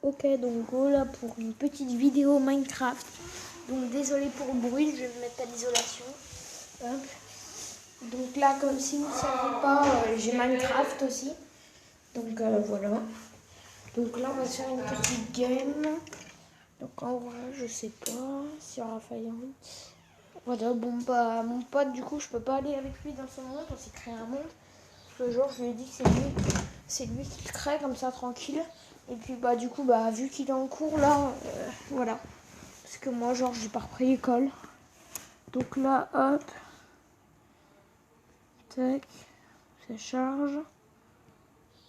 Ok, donc voilà pour une petite vidéo Minecraft. Donc désolé pour le bruit, je vais me mettre à l'isolation. Hop. Donc là, comme si vous ne saviez pas, j'ai Minecraft aussi. Donc voilà. Donc là, on va se faire une petite game. Donc en vrai, je sais pas si Raphaël. Voilà, bon bah mon pote, du coup, je peux pas aller avec lui dans ce monde. On s'est créé un monde. Le jour, je lui ai dit que c'est lui qui le crée comme ça tranquille. Et puis bah du coup bah vu qu'il est en cours là, voilà. Parce que moi genre j'ai pas repris l'école. Donc là hop, tac, ça charge,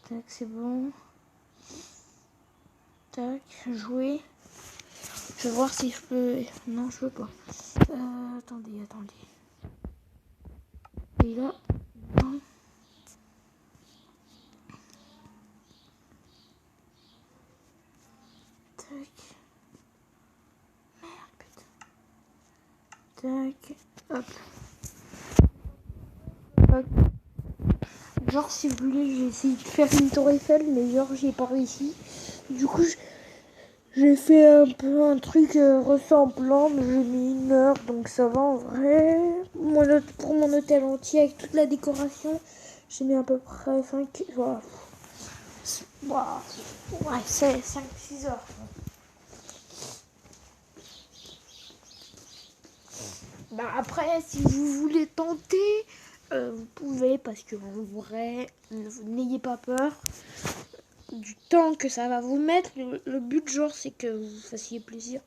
tac c'est bon, tac, jouer. Je vais voir si je peux. Non je peux pas. Attendez. Et là, non. Tac. Merde putain. Tac. Hop. Tac. Genre si vous voulez j'ai essayé de faire une tour Eiffel mais genre j'ai pas réussi. Du coup j'ai fait un peu un truc ressemblant mais j'ai mis 1 heure donc ça va en vrai. Pour mon hôtel entier avec toute la décoration j'ai mis à peu près 5 voilà. Ouais c'est 5-6 heures. Bah après si vous voulez tenter vous pouvez parce que en vrai n'ayez pas peur du temps que ça va vous mettre. Le but genre c'est que vous fassiez plaisir.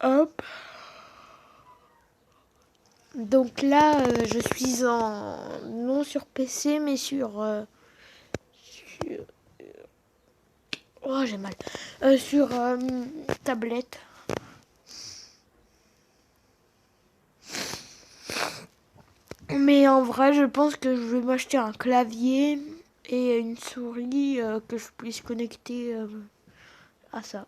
Hop. Donc là je suis en non sur PC mais sur oh j'ai mal sur tablette. Mais en vrai je pense que je vais m'acheter un clavier et une souris que je puisse connecter à ça.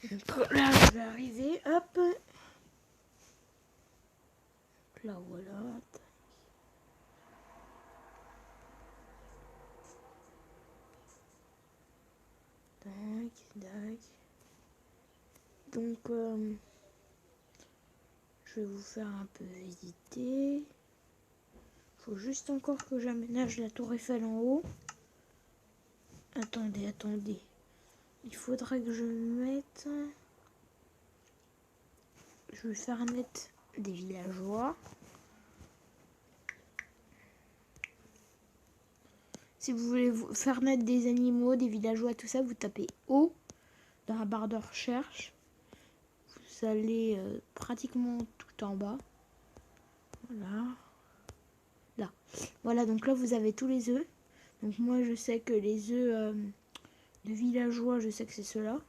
Donc là je vais arriver, hop. Là voilà. Tac. Donc je vais vous faire un peu visiter. Faut juste encore que j'aménage la tour Eiffel en haut. Attendez. Il faudra que je mette... Je vais faire mettre des villageois. Si vous voulez faire mettre des animaux, des villageois, tout ça, vous tapez O dans la barre de recherche. Vous allez pratiquement tout en bas. Voilà. Là. Voilà, donc là vous avez tous les œufs. Donc moi je sais que les œufs de villageois, je sais que c'est ceux-là.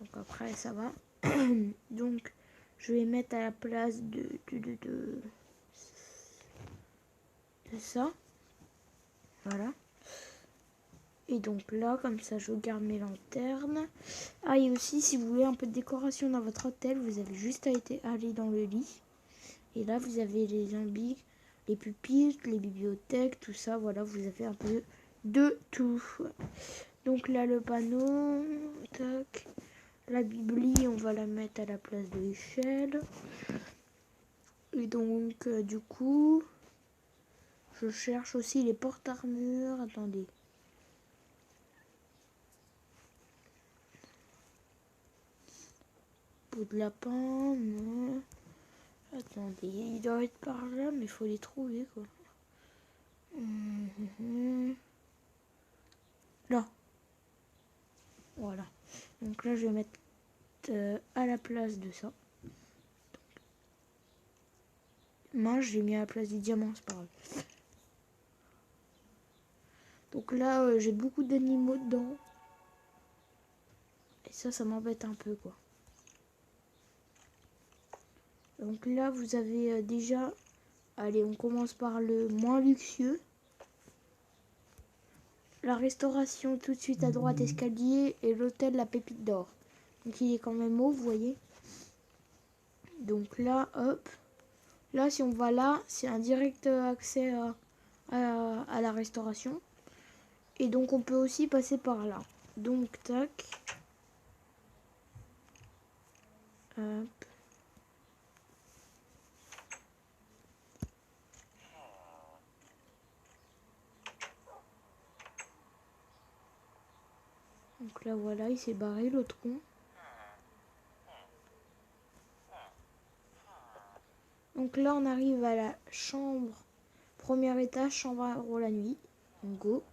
Donc après ça va. Donc je vais mettre à la place de ça. Voilà. Et donc là, comme ça, je garde mes lanternes. Ah, et aussi, si vous voulez un peu de décoration dans votre hôtel, vous avez juste à aller dans le lit. Et là, vous avez les zombies, les pupitres, les bibliothèques, tout ça. Voilà, vous avez un peu de tout. Donc là, le panneau, tac. La bibli, on va la mettre à la place de l'échelle. Et donc, du coup, je cherche aussi les porte-armures. Attendez. Peau de lapin, non. Attendez, il doit être par là, mais il faut les trouver, quoi. Là. Voilà. Donc là, je vais mettre à la place de ça. Moi, j'ai mis à la place du diamant, c'est pas grave. Donc là, j'ai beaucoup d'animaux dedans. Et ça m'embête un peu, quoi. Donc là, vous avez déjà... Allez, on commence par le moins luxueux. La restauration tout de suite à droite, escalier, et l'hôtel La Pépite d'Or. Donc il est quand même haut, vous voyez. Donc là, hop. Là, si on va là, c'est un direct accès à la restauration. Et donc on peut aussi passer par là. Donc tac. Hop. Donc là voilà, il s'est barré l'autre con. Donc là on arrive à la chambre. Premier étage, chambre à euro la nuit. Donc go.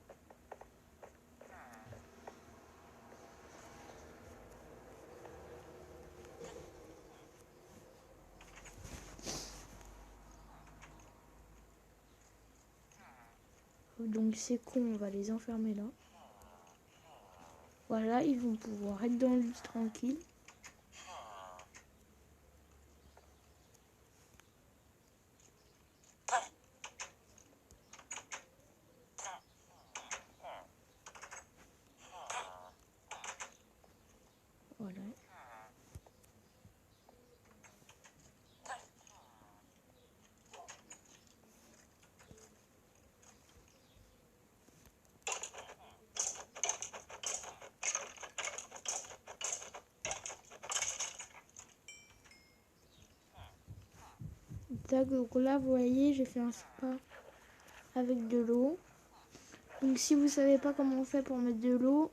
Donc c'est con, on va les enfermer là. Voilà, ils vont pouvoir être dans le lit tranquille. Voilà. Tac, donc là vous voyez, j'ai fait un spa avec de l'eau. Donc si vous savez pas comment on fait pour mettre de l'eau,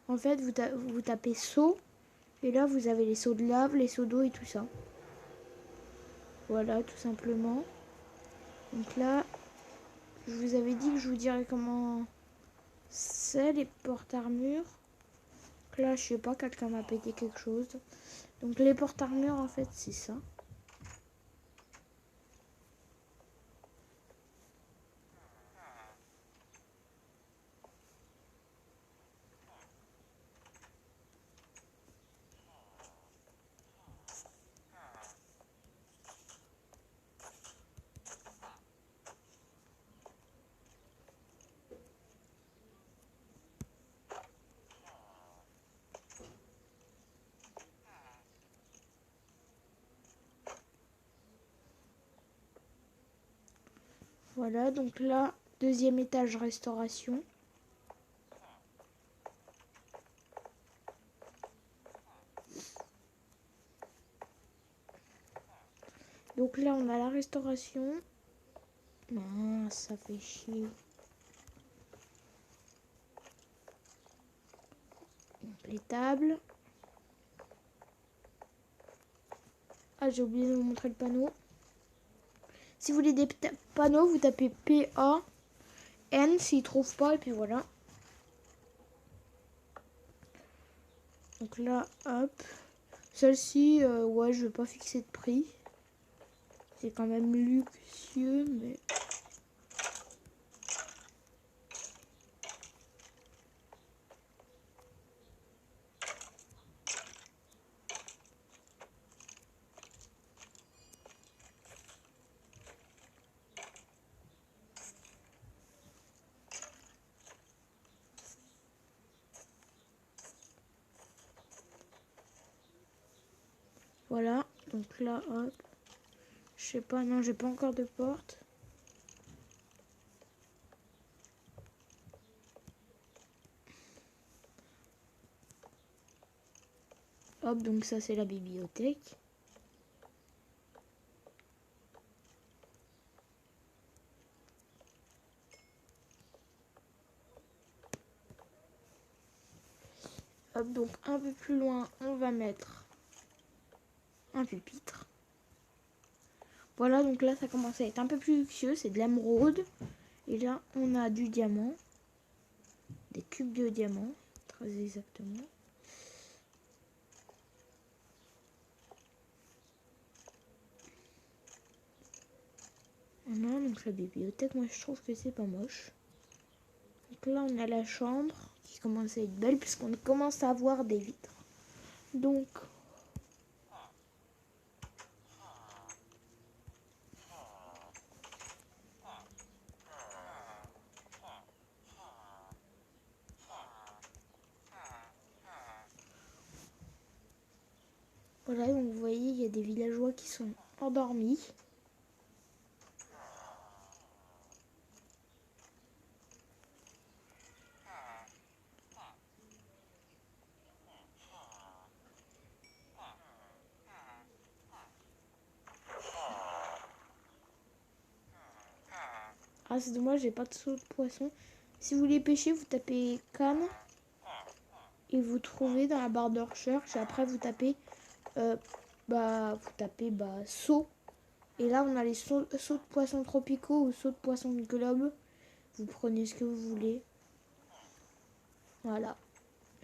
en fait vous tapez seau. Et là vous avez les seaux de lave, les seaux d'eau et tout ça. Voilà, tout simplement. Donc là, je vous avais dit que je vous dirais comment c'est les portes-armures. Là, je sais pas, quelqu'un m'a pété quelque chose. Donc les portes-armures, en fait, c'est ça. Voilà, donc là, deuxième étage restauration. Donc là, on a la restauration. Non, ça fait chier. Donc, les tables. Ah, j'ai oublié de vous montrer le panneau. Si vous voulez des panneaux, vous tapez PAN s'ils ne trouvent pas, et puis voilà. Donc là, hop. Celle-ci, ouais, je vais pas fixer de prix. C'est quand même luxueux, mais... Voilà, donc là, hop. Je sais pas, non, j'ai pas encore de porte. Hop, donc ça, c'est la bibliothèque. Hop, donc un peu plus loin, on va mettre un pupitre. Voilà, donc là, ça commence à être un peu plus luxueux. C'est de l'émeraude. Et là, on a du diamant. Des cubes de diamant, très exactement. Voilà, donc la bibliothèque, moi, je trouve que c'est pas moche. Donc là, on a la chambre qui commence à être belle puisqu'on commence à avoir des vitres. Donc, Voilà, donc vous voyez, il y a des villageois qui sont endormis. Ah, c'est dommage, j'ai pas de saut de poisson. Si vous voulez pêcher, vous tapez canne et vous trouvez dans la barre de recherche. Et après, vous tapez, saut. Et là, on a les sauts de poissons tropicaux ou sauts de poissons de globe. Vous prenez ce que vous voulez. Voilà.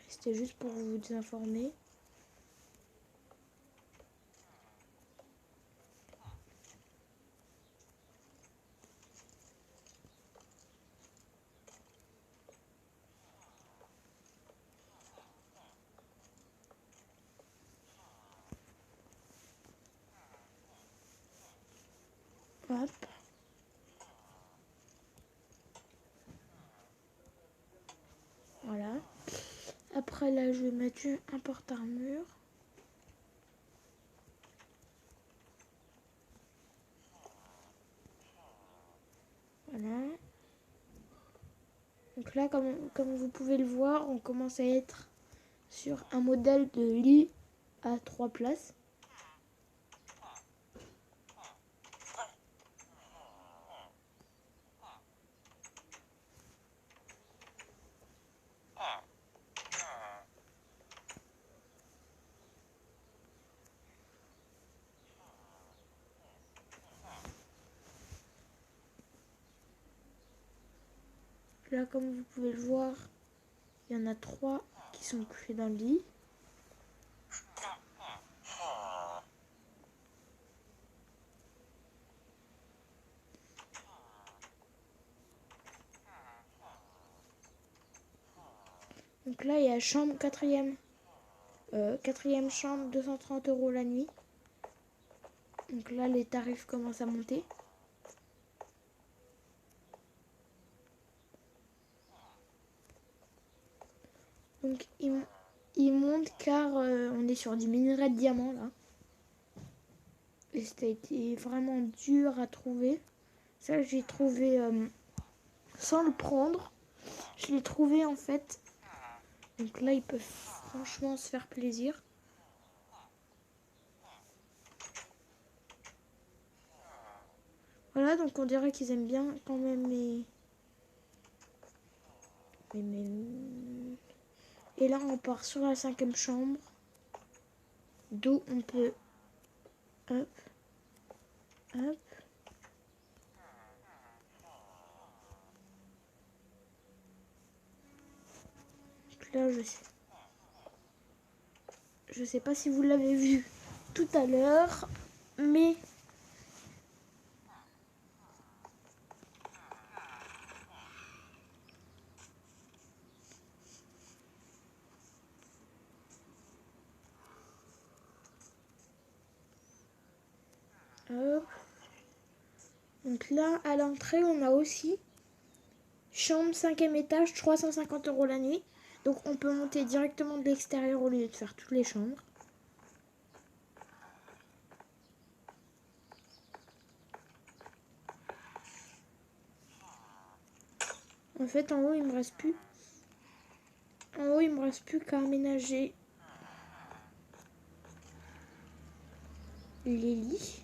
C'était juste pour vous informer. Hop. Voilà. Après là, je vais mettre un porte-armure. Voilà. Donc là, comme vous pouvez le voir, on commence à être sur un modèle de lit à 3 places. Là, comme vous pouvez le voir, il y en a 3 qui sont couchés dans le lit. Donc là, il y a chambre quatrième chambre, 230 € la nuit. Donc là, les tarifs commencent à monter. Donc il monte car on est sur du minerai de diamant là. Et ça a été vraiment dur à trouver. Ça, j'ai trouvé sans le prendre. Je l'ai trouvé en fait. Donc là, ils peuvent franchement se faire plaisir. Voilà, donc on dirait qu'ils aiment bien quand même Et là, on part sur la 5e chambre. D'où on peut... Hop. Hop. Donc là, je sais pas si vous l'avez vu tout à l'heure, mais... Hop. Donc là, à l'entrée, on a aussi chambre 5e étage, 350 € la nuit. Donc on peut monter directement de l'extérieur au lieu de faire toutes les chambres. En fait, en haut, il me reste plus. En haut, il me reste plus qu'à aménager les lits.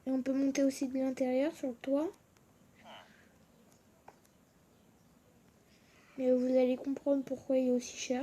Et on peut monter aussi de l'intérieur sur le toit. Mais vous allez comprendre pourquoi il est aussi cher.